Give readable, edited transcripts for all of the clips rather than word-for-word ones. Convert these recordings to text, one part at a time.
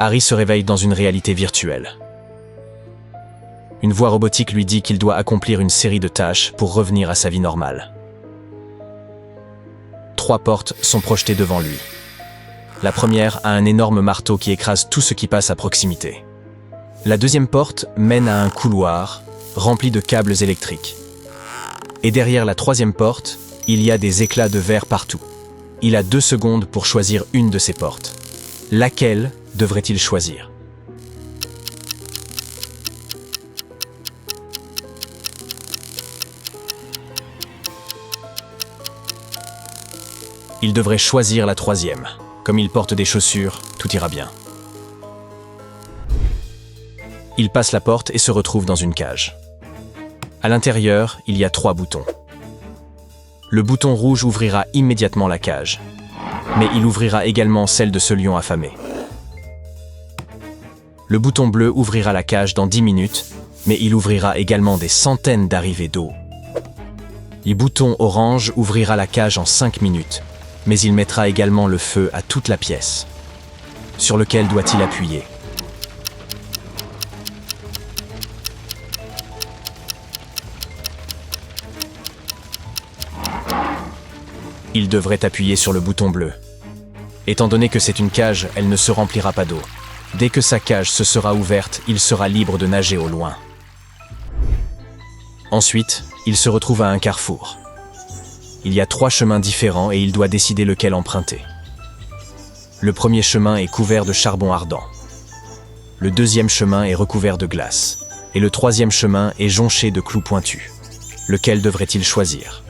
Harry se réveille dans une réalité virtuelle. Une voix robotique lui dit qu'il doit accomplir une série de tâches pour revenir à sa vie normale. 3 portes sont projetées devant lui. La première a un énorme marteau qui écrase tout ce qui passe à proximité. La deuxième porte mène à un couloir rempli de câbles électriques. Et derrière la troisième porte, il y a des éclats de verre partout. Il a 2 secondes pour choisir une de ces portes. Laquelle devrait-il choisir ? Il devrait choisir la troisième. Comme il porte des chaussures, tout ira bien. Il passe la porte et se retrouve dans une cage. À l'intérieur, il y a 3 boutons. Le bouton rouge ouvrira immédiatement la cage, mais il ouvrira également celle de ce lion affamé. Le bouton bleu ouvrira la cage dans 10 minutes, mais il ouvrira également des centaines d'arrivées d'eau. Le bouton orange ouvrira la cage en 5 minutes, mais il mettra également le feu à toute la pièce. Sur lequel doit-il appuyer ? Il devrait appuyer sur le bouton bleu. Étant donné que c'est une cage, elle ne se remplira pas d'eau. Dès que sa cage se sera ouverte, il sera libre de nager au loin. Ensuite, il se retrouve à un carrefour. Il y a 3 chemins différents et il doit décider lequel emprunter. Le premier chemin est couvert de charbon ardent. Le deuxième chemin est recouvert de glace. Et le troisième chemin est jonché de clous pointus. Lequel devrait-il choisir ?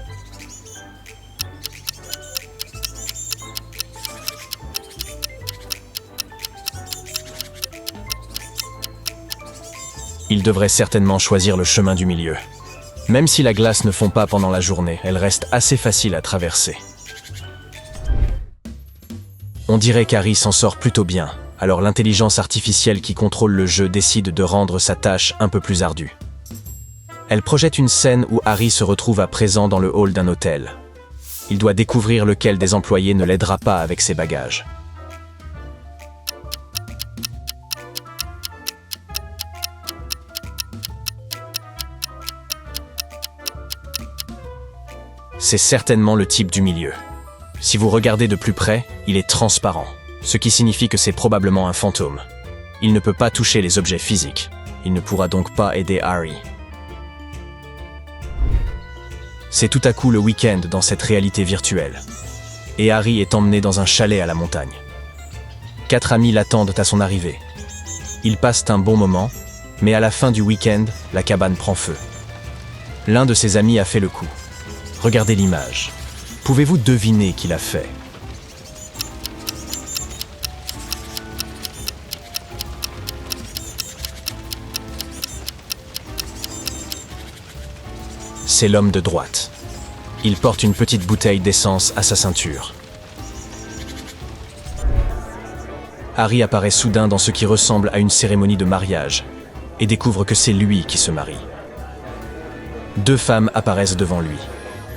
Il devrait certainement choisir le chemin du milieu. Même si la glace ne fond pas pendant la journée, elle reste assez facile à traverser. On dirait qu'Harry s'en sort plutôt bien, alors l'intelligence artificielle qui contrôle le jeu décide de rendre sa tâche un peu plus ardue. Elle projette une scène où Harry se retrouve à présent dans le hall d'un hôtel. Il doit découvrir lequel des employés ne l'aidera pas avec ses bagages. C'est certainement le type du milieu. Si vous regardez de plus près, il est transparent, ce qui signifie que c'est probablement un fantôme. Il ne peut pas toucher les objets physiques. Il ne pourra donc pas aider Harry. C'est tout à coup le week-end dans cette réalité virtuelle. Et Harry est emmené dans un chalet à la montagne. 4 amis l'attendent à son arrivée. Ils passent un bon moment, mais à la fin du week-end, la cabane prend feu. L'un de ses amis a fait le coup. Regardez l'image. Pouvez-vous deviner qui l'a fait ? C'est l'homme de droite. Il porte une petite bouteille d'essence à sa ceinture. Harry apparaît soudain dans ce qui ressemble à une cérémonie de mariage et découvre que c'est lui qui se marie. 2 femmes apparaissent devant lui.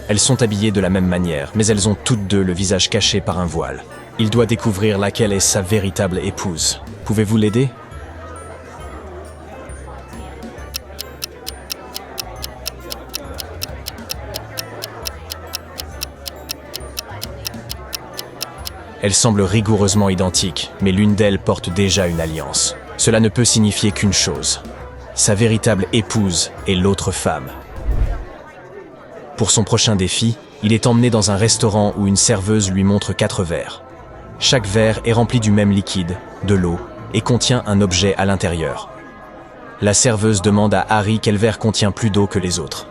Elles sont habillées de la même manière, mais elles ont toutes 2 le visage caché par un voile. Il doit découvrir laquelle est sa véritable épouse. Pouvez-vous l'aider ? Elles semblent rigoureusement identiques, mais l'une d'elles porte déjà une alliance. Cela ne peut signifier qu'une chose. Sa véritable épouse est l'autre femme. Pour son prochain défi, il est emmené dans un restaurant où une serveuse lui montre 4 verres. Chaque verre est rempli du même liquide, de l'eau, et contient un objet à l'intérieur. La serveuse demande à Harry quel verre contient plus d'eau que les autres.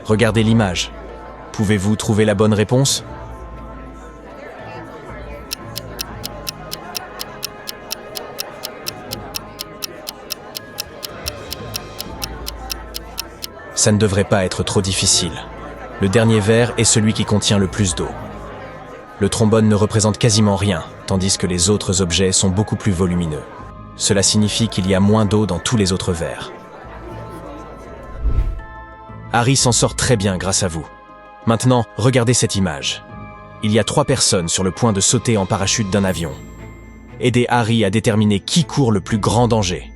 Regardez l'image. Pouvez-vous trouver la bonne réponse ? Ça ne devrait pas être trop difficile. Le dernier verre est celui qui contient le plus d'eau. Le trombone ne représente quasiment rien, tandis que les autres objets sont beaucoup plus volumineux. Cela signifie qu'il y a moins d'eau dans tous les autres verres. Harry s'en sort très bien grâce à vous. Maintenant, regardez cette image. Il y a 3 personnes sur le point de sauter en parachute d'un avion. Aidez Harry à déterminer qui court le plus grand danger.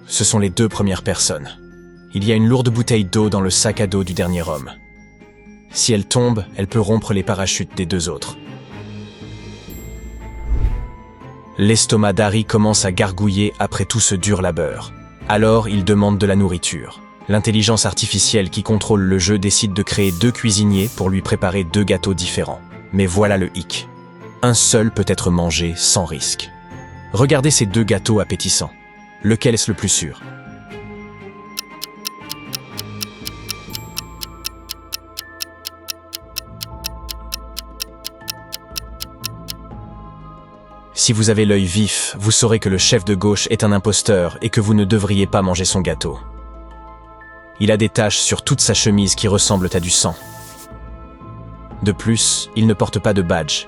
Ce sont les deux premières personnes. Il y a une lourde bouteille d'eau dans le sac à dos du dernier homme. Si elle tombe, elle peut rompre les parachutes des deux autres. L'estomac d'Harry commence à gargouiller après tout ce dur labeur. Alors, il demande de la nourriture. L'intelligence artificielle qui contrôle le jeu décide de créer 2 cuisiniers pour lui préparer 2 gâteaux différents. Mais voilà le hic. Un seul peut être mangé sans risque. Regardez ces 2 gâteaux appétissants. Lequel est-ce le plus sûr? Si vous avez l'œil vif, vous saurez que le chef de gauche est un imposteur et que vous ne devriez pas manger son gâteau. Il a des taches sur toute sa chemise qui ressemblent à du sang. De plus, il ne porte pas de badge.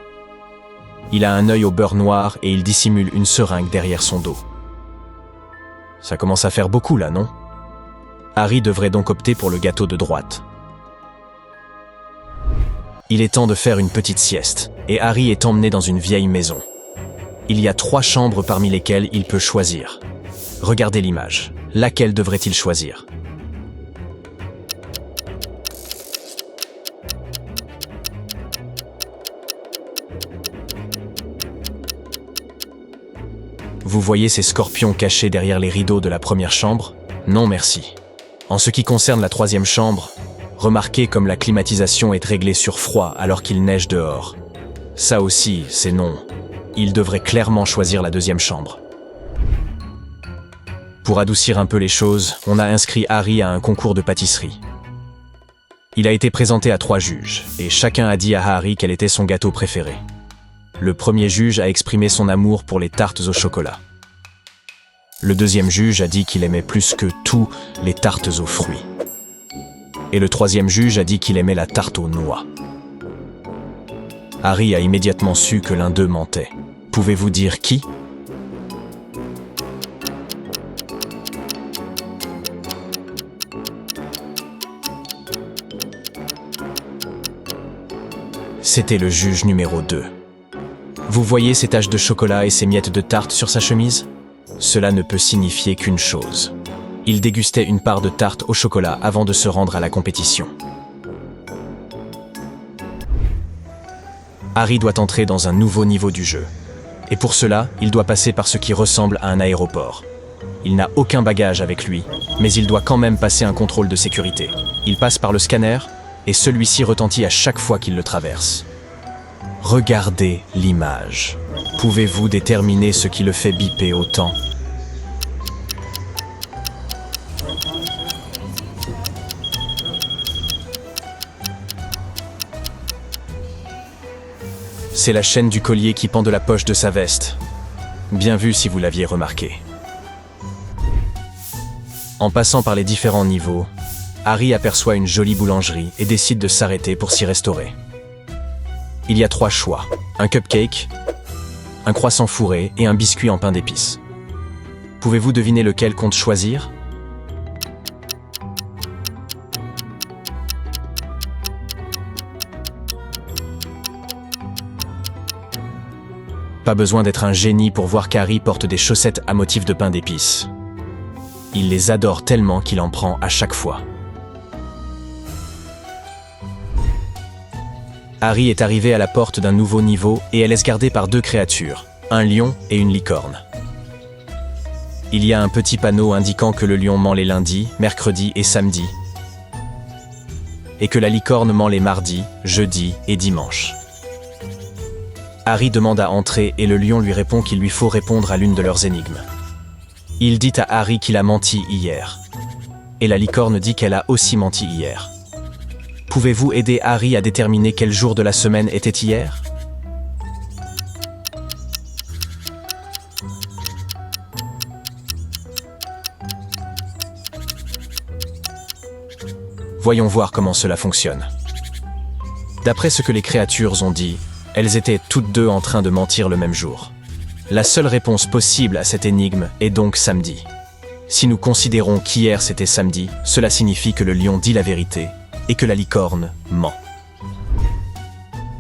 Il a un œil au beurre noir et il dissimule une seringue derrière son dos. Ça commence à faire beaucoup là, non? Harry devrait donc opter pour le gâteau de droite. Il est temps de faire une petite sieste, et Harry est emmené dans une vieille maison. Il y a 3 chambres parmi lesquelles il peut choisir. Regardez l'image. Laquelle devrait-il choisir? Vous voyez ces scorpions cachés derrière les rideaux de la première chambre? Non merci. En ce qui concerne la 3e chambre, remarquez comme la climatisation est réglée sur froid alors qu'il neige dehors. Ça aussi, c'est non. Il devrait clairement choisir la 2e chambre. Pour adoucir un peu les choses, on a inscrit Harry à un concours de pâtisserie. Il a été présenté à 3 juges, et chacun a dit à Harry quel était son gâteau préféré. Le premier juge a exprimé son amour pour les tartes au chocolat. Le 2e juge a dit qu'il aimait plus que tout les tartes aux fruits. Et le 3e juge a dit qu'il aimait la tarte aux noix. Harry a immédiatement su que l'un d'eux mentait. Pouvez-vous dire qui? C'était le juge numéro 2. Vous voyez ces taches de chocolat et ces miettes de tarte sur sa chemise? Cela ne peut signifier qu'une chose. Il dégustait une part de tarte au chocolat avant de se rendre à la compétition. Harry doit entrer dans un nouveau niveau du jeu. Et pour cela, il doit passer par ce qui ressemble à un aéroport. Il n'a aucun bagage avec lui, mais il doit quand même passer un contrôle de sécurité. Il passe par le scanner, et celui-ci retentit à chaque fois qu'il le traverse. Regardez l'image. Pouvez-vous déterminer ce qui le fait biper autant? C'est la chaîne du collier qui pend de la poche de sa veste. Bien vu si vous l'aviez remarqué. En passant par les différents niveaux, Harry aperçoit une jolie boulangerie et décide de s'arrêter pour s'y restaurer. Il y a 3 choix, un cupcake, un croissant fourré et un biscuit en pain d'épices. Pouvez-vous deviner lequel compte choisir? Pas besoin d'être un génie pour voir qu'Harry porte des chaussettes à motif de pain d'épices. Il les adore tellement qu'il en prend à chaque fois. Harry est arrivé à la porte d'un nouveau niveau et elle est gardée par 2 créatures, un lion et une licorne. Il y a un petit panneau indiquant que le lion ment les lundis, mercredis et samedis, et que la licorne ment les mardis, jeudis et dimanches. Harry demande à entrer et le lion lui répond qu'il lui faut répondre à l'une de leurs énigmes. Il dit à Harry qu'il a menti hier, et la licorne dit qu'elle a aussi menti hier. Pouvez-vous aider Harry à déterminer quel jour de la semaine était hier? Voyons voir comment cela fonctionne. D'après ce que les créatures ont dit, elles étaient toutes 2 en train de mentir le même jour. La seule réponse possible à cette énigme est donc samedi. Si nous considérons qu'hier c'était samedi, cela signifie que le lion dit la vérité et que la licorne ment.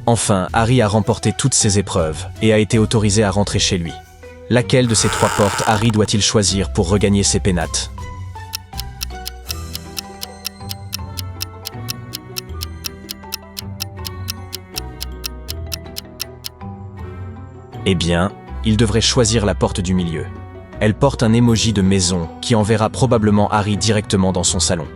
Enfin, Harry a remporté toutes ses épreuves et a été autorisé à rentrer chez lui. Laquelle de ces 3 portes Harry doit-il choisir pour regagner ses pénates? Eh bien, il devrait choisir la porte du milieu. Elle porte un emoji de maison qui enverra probablement Harry directement dans son salon.